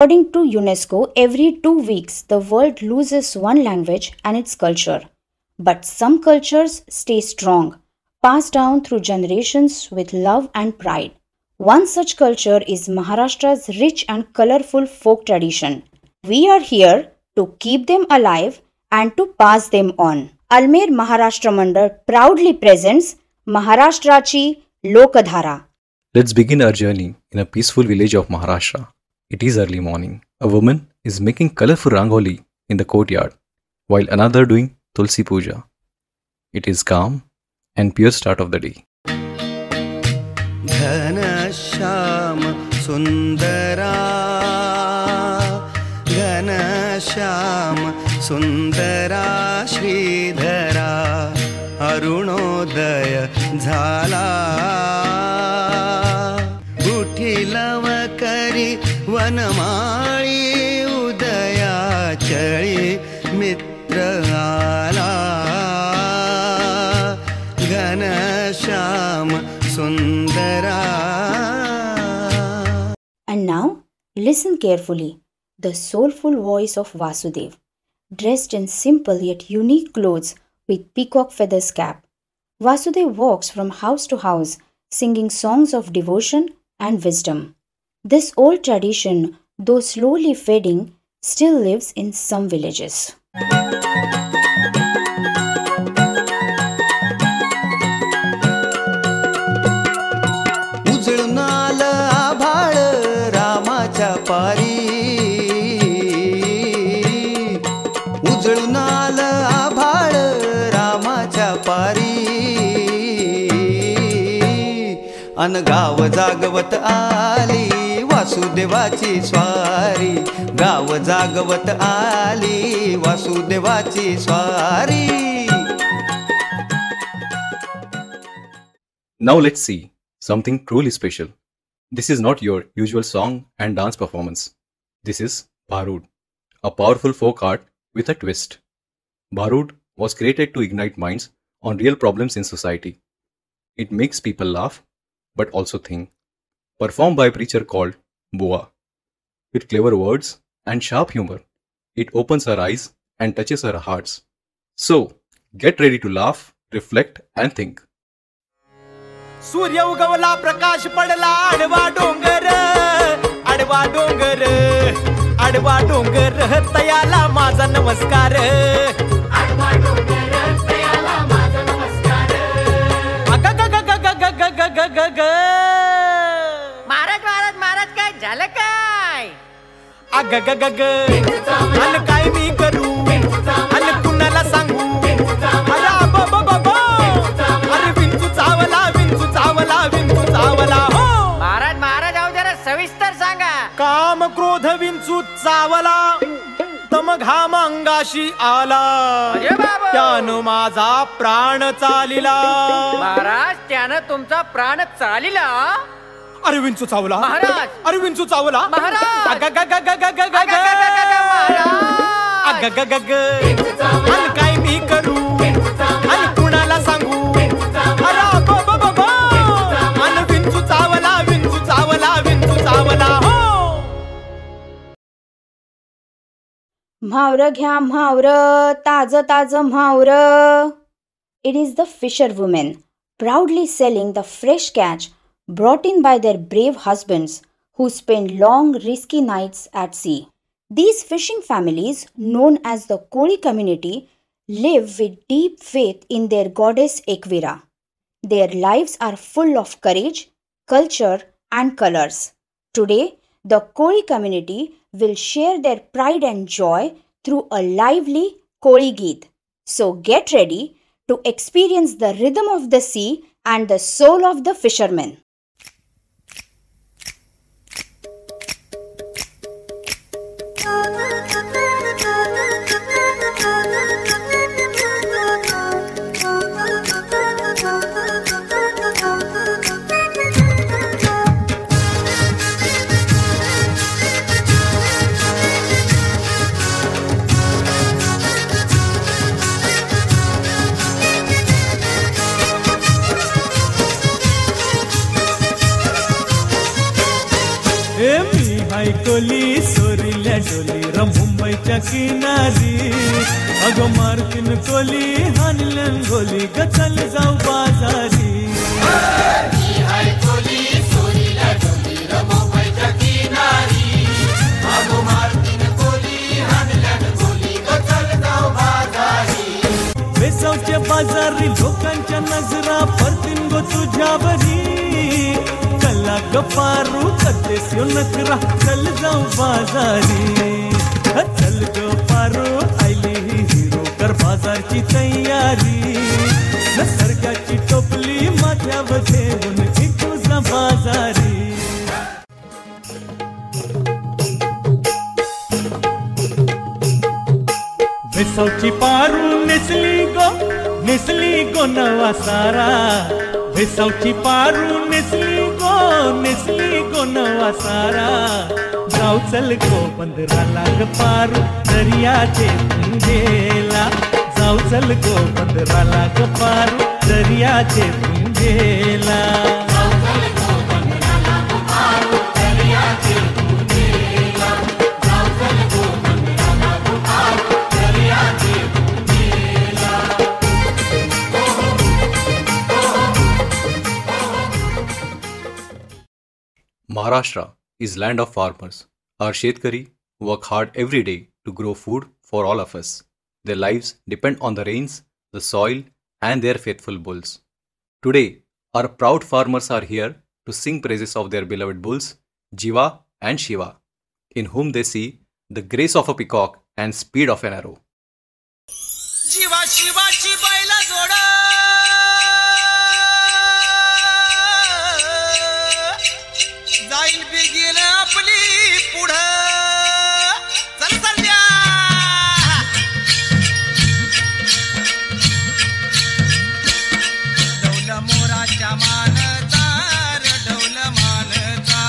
According to UNESCO, every 2 weeks the world loses one language and its culture. But some cultures stay strong, passed down through generations with love and pride. One such culture is Maharashtra's rich and colorful folk tradition. We are here to keep them alive and to pass them on. Almer Maharashtra Mandal proudly presents Maharashtrachi Lokadhara. Let's begin our journey in a peaceful village of Maharashtra. It is early morning. A woman is making colorful rangoli in the courtyard, while another doing Tulsi Puja. It is calm and pure start of the day. Ghanshyam सुंदरा घनश्याम सुंदरा श्रीधरा अरुणोदय झाला उठिलव करी वनमाळी उदयाचळी मित्र आला घनश्याम सुंदरा. And now, listen carefully. The soulful voice of Vasudev, dressed in simple yet unique clothes with peacock feathers cap. Vasudev walks from house to house, singing songs of devotion and wisdom. This old tradition, though slowly fading, still lives in some villages. उजळून आलं आभाळ रामाच्या पारी अन गाव जागवत आली वासुदेवाची स्वारी गाव जागवत आली वासुदेवाची स्वारी. Now let's see something truly special. This is not your usual song and dance performance. This is Bharud, a powerful folk art with a twist. Bharud was created to ignite minds on real problems in society. It makes people laugh, but also think. Performed by a preacher called Bua. With clever words and sharp humor, it opens our eyes and touches our hearts. So, get ready to laugh, reflect and think. सूर्य उगवला प्रकाश पडला आडवा डोंगर आडवा डोंगर आडवा डोंगर तयाला माझा नमस्कार आडवा डोंगर तयाला माझा नमस्कार अग ग ग ग ग ग ग ग ग ग महाराज महाराज महाराज काय झालं काय अग ग ग ग अन काय मी करू अन कुणाला सांगू अरे ब ब ब ब अरे विंचू चावला हो महाराज महाराज अहो जरा सविस्तर सांगा. काम क्रोध विंचू चावला तम घाम अंगाशी आला त्यानं माझा प्राण चालिला. महाराज त्यानं तुमचा प्राण चालिला. अरे विंचू चावला महाराज अरे विंचू चावला महाराज अग ग ग ग ग ग ग अग ग ग ग अन काय मी करू अन कुणाला सांगू अरे ब ब ब ब अन विंचू चावला विंचू चावला विंचू चावला हो. म्हावरं घ्या म्हावरं ताज ताज म्हावरं. It is the fisher women proudly selling the fresh catch brought in by their brave husbands who spend long risky nights at sea. These fishing families, known as the Koli community, live with deep faith in their goddess Ekvira. Their lives are full of courage, culture and colors. Today, the Koli community will share their pride and joy through a lively Koli Geet. So get ready to experience the rhythm of the sea and the soul of the fishermen. मी हाय कोली सोर चोरील्या डोली र मुंबईच्या किनारी. अगं मारतीन कोली हानल्यान गोली ग चल जाऊ बाजारी. बेसावच्या बाजारी लोकांच्या नजरा परतीन गो तुझ्यावरी. कला गपारू करतेस यो नखरा चल जाऊ बाजारी. चल ग पारू आयली ही हिरो कर बाजारची तयारी. निसर्गाची टोपली माथ्यावर ठेवून तुझा बाजारी. बेसावची पारू नेसली गो नवा सारा. बेसावची पारू नेसली गो नवा सारा. जाऊ चल गो बंदराला ग पारू दर्याचे पुंजेला. जाऊ चल गो बंदराला ग Paru दर्याचे पुंजेला. Maharashtra is land of farmers. Our Shetkari work hard every day to grow food for all of us. Their lives depend on the rains, the soil, and their faithful bulls. Today, our proud farmers are here to sing praises of their beloved bulls, Jiva and Shiva, in whom they see the grace of a peacock and speed of an arrow. जीवा शिवाची बैला जोडा. जाईल बिगीन आपली पुढं. चल चालल्या डौल मोराच्या मानचा र डौल मानचा.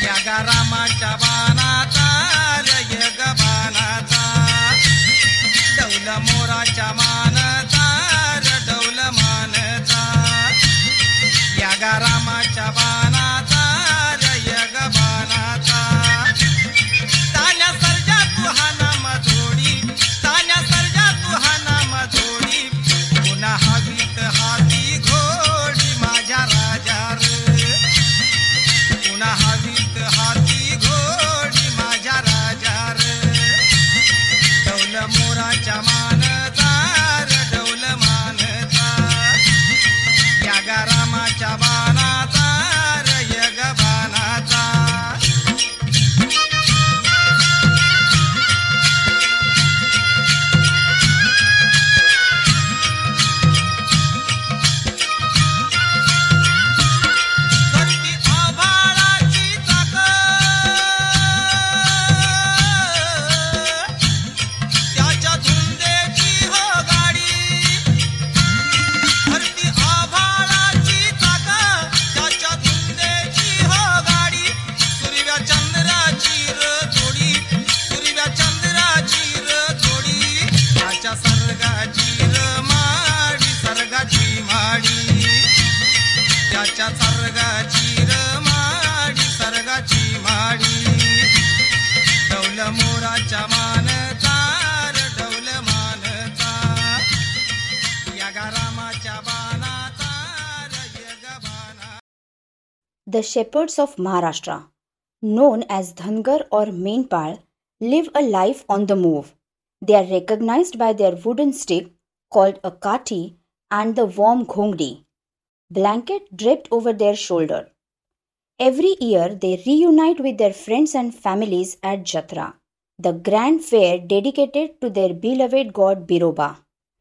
या गा रामाच्या बाणाचा र यग बाणाचा. डौल मोराच्या मानचा र डौल मानचा. या गा रामाच्या बाणाचा र यग बाणाचा. तान्या सर्जा तू हा नाम जोडी. तान्या सर्जा तू हा नाम जोडी. पुन्हा हवीत हाती घोडी माझ्या राजा रे. पुन्हा हवीत हाती घोडी माझ्या राजा रे. डौल मोराच्या मानचा र डौल मानचा. या गा रामाच्या बाणाचा र यग बाणाचा. धरती आभाळाची चाक. त्याच्या धुंदेची हो गाडी. धरती आभाळाची चाक. त्याच्या धुंदेची हो गाडी. सूर्या चंद्राची र जोडी. सूर्या चंद्राची र जोडी. त्याच्या सर्गाची र माडी. सर्गाची माडी. त्याच्या सर्गाची र माडी. सर्गाची माडी. डौल मोराच्या मानचा र डौल मानचा. या गा रामाच्या बाणाचा र यग बाणा. The shepherds of Maharashtra, known as Dhangar or Menpal, live a life on the move. They are recognized by their wooden stick called a kati and the warm ghongdi, blanket draped over their shoulder. Every year they reunite with their friends and families at Jatra, the grand fair dedicated to their beloved god Biroba.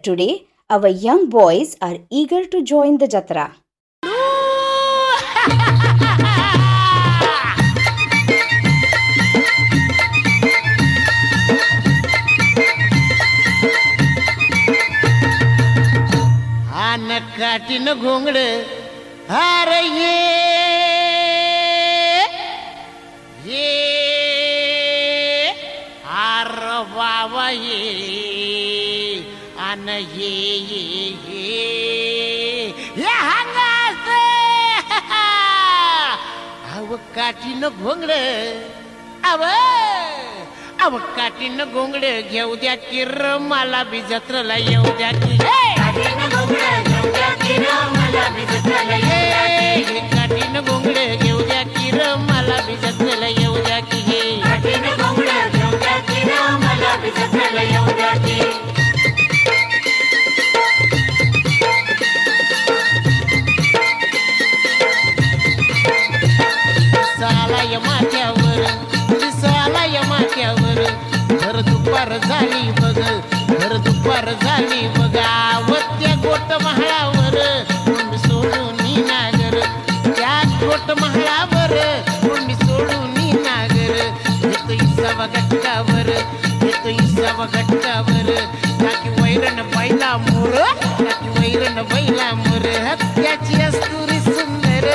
Today, our young boys are eager to join the Jatra. काटीन घोंगड हार ये हार बाबा ये अन ये हंगास अव काटीन घोंगड अव अव काठीनं घोंगड घेऊ द्या किर मला बी जत्रला येऊ द्या की काठीनं घोंगड घेऊ द्या किर मला बी जत्रला येऊ द्या की सालाय माथ्यावर भर दुपार झाली बघ आवत्या गोट महाळावर मी सोडून नागर त्या गोट महाळावर मी सोडून नागर येतो इसावा गटकावर टाकी वैरण बैला मोर त्याची अस्तुरी सुंदर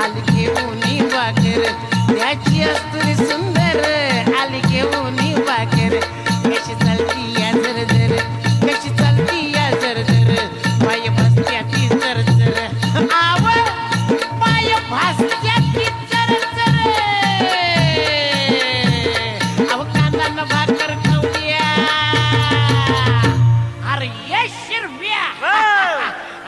आली घेऊन वाकर त्याची अस्तुरी सुंदर आली घेऊन वाकर कशी चालती या जर पाय भासत्या ती जर आव पाय भासत्या ती जर अव कांदा भाकर खाऊया अरे ये शिरव्या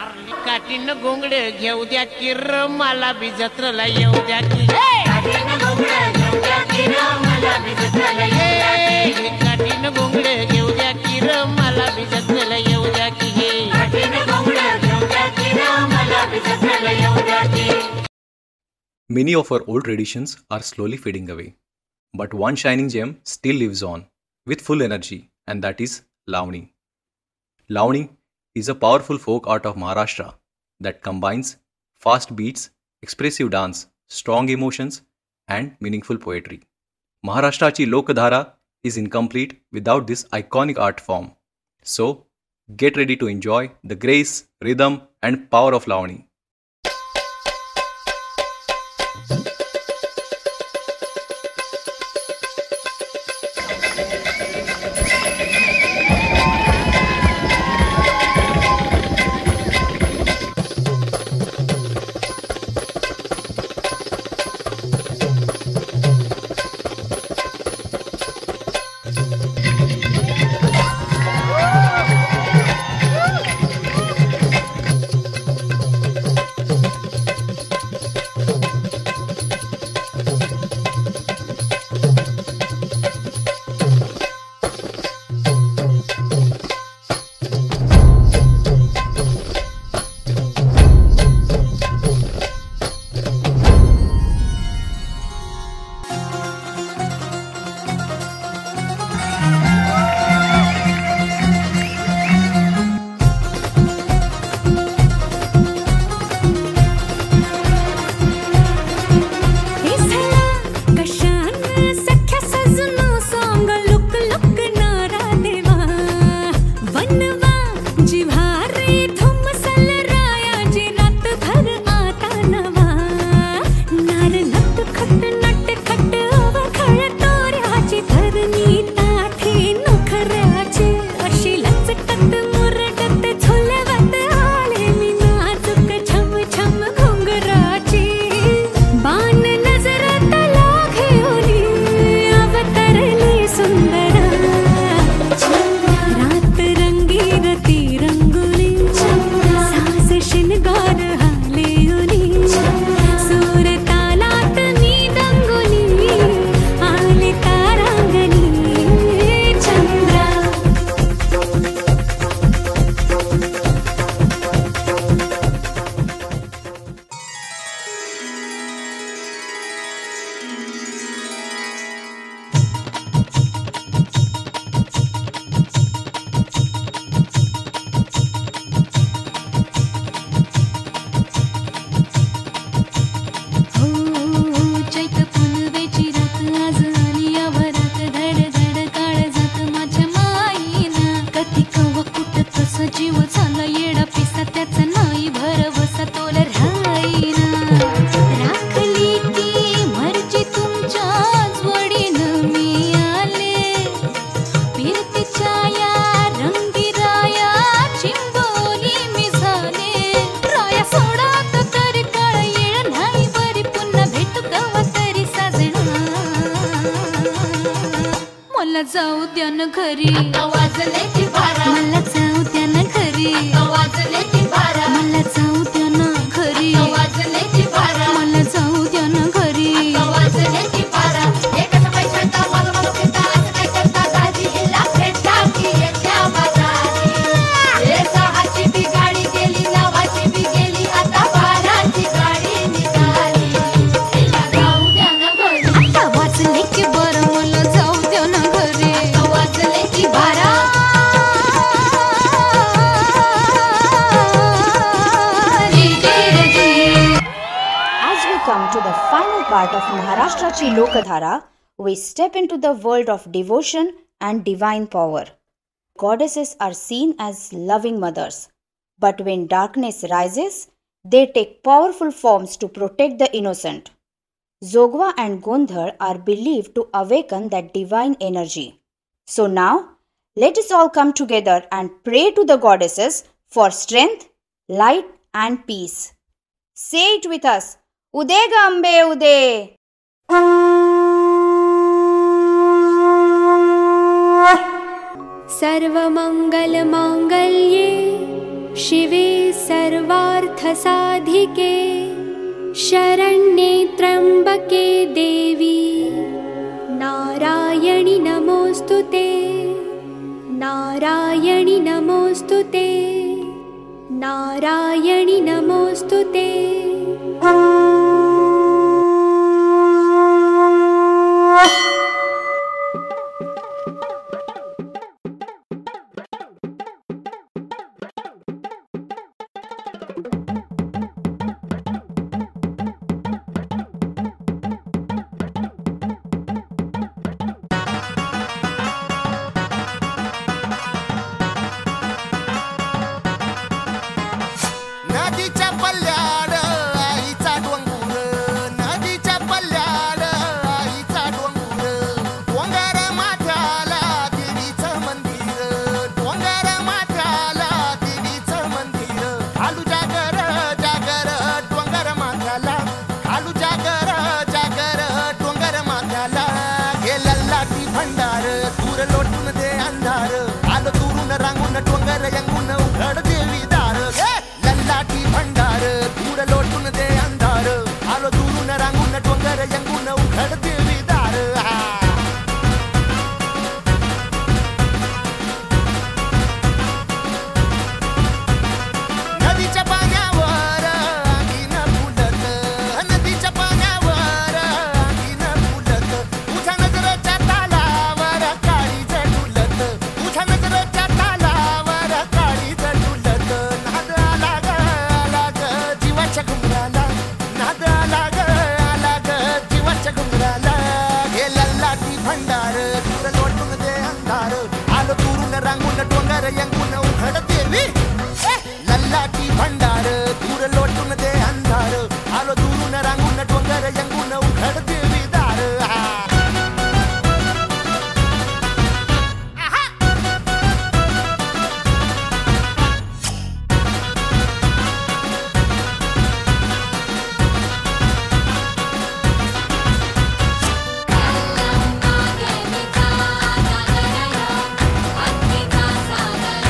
अरे काठीनं घोंगड घेऊ द्या किर मला बी जत्रला येऊ द्या की काठीनं घोंगड घेऊ द्या किर मला बी जत्रला येऊ द्या की Many of our old traditions are slowly fading away, but one shining gem still lives on with full energy, and that is Lavani. Lavani is a powerful folk art of Maharashtra that combines fast beats, expressive dance, strong emotions, and meaningful poetry. Maharashtraची Lokadhara is incomplete without this iconic art form. So, get ready to enjoy the grace, rhythm, and power of Lavani. मला जाऊ द्या ना घरी. वाजले की बारा, मला जाऊ द्या ना घरी. वाजले की बारा, मला जाऊ द्या ना घरी. वाजले की बारा, मला जाऊ द्या ना घरी. वाजले की बारा. एकच पैशाचा मग फिरता, असं काय करता दाजी हिला भेटता की येत्या बाजारी. हे सहाची बी गाडी गेली, नवाची बी गेली, आता बाराची गाडी निघाली. हिला जाऊ द्या ना घरी. आता वाजले की बरं, मला जाऊ द्या ना घरी. वाजले की बारा. As we come to the final part of Maharashtrachi Lokadhara, we step into the world of devotion and divine power. Goddesses are seen as loving mothers, but when darkness rises, they take powerful forms to protect the innocent. Zogwa and Gondhar are believed to awaken that divine energy. So now, let us all come together and pray to the goddesses for strength, light and peace. Say it with us. Ude Gambe Ude. सर्वमङ्गलमाङ्गल्ये शिवे सर्वार्थसाधिके शरण्ये त्र्यम्बके देवी नारायणि नमोऽस्तुते. नारायणि नमोऽस्तुते. नारायणि नमोऽस्तुते. नदीच्या पल्ल्याड आईचा डोंगर, नदीच्या पल्ल्याड आईचा डोंगर, डोंगर माथ्याला देवीचं मंदिर, डोंगर माथ्याला देवीचं मंदिर. खालू जागर जागर डोंगर माथ्याला, खालू जागर जागर डोंगर माथ्याला. गेला लाटी भंडार दूर लोटून दे अंधार, आलो दुरून रांगून डोंगर यंगून उघड देवी दार. लाटी भंडार दूर लोटून दे अंधार, आलो दुरून रांगून डोंगर यंगून उघड देवी दार. नदीच्या पाण्यावर आगीन फुलत, नदीच्या पाण्यावर आगीन फुलत, तुझ्या नजरेच्या तालावर काळीज डुलत, तुझ्या नजरेच्या तालावर काळीज डुलत. नाद आला ग आला ग जीवाच्या घुंगराला, नाद आला ग आला ग जीवाच्या घुंगराला. गेला लाटी भंडार दूर लोटून दे अंधार, आलो दुरून रांगून डोंगर यंगून उघड देवी. लल्लाटी भंडार दूर लोटून दे अंधार, आलो दुरून रांगून डोंगर यंगून उघड देवी दार. अंकिता सागर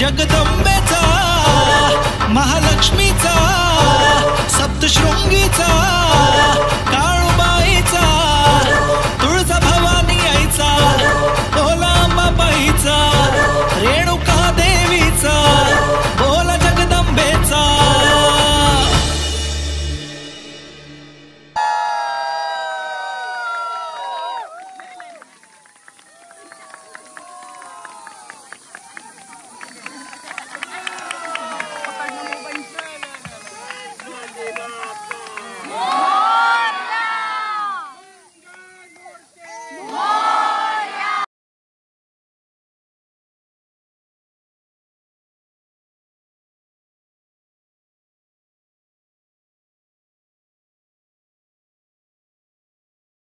जगदंबेचा महालक्ष्मीचा सप्तशृंगीचा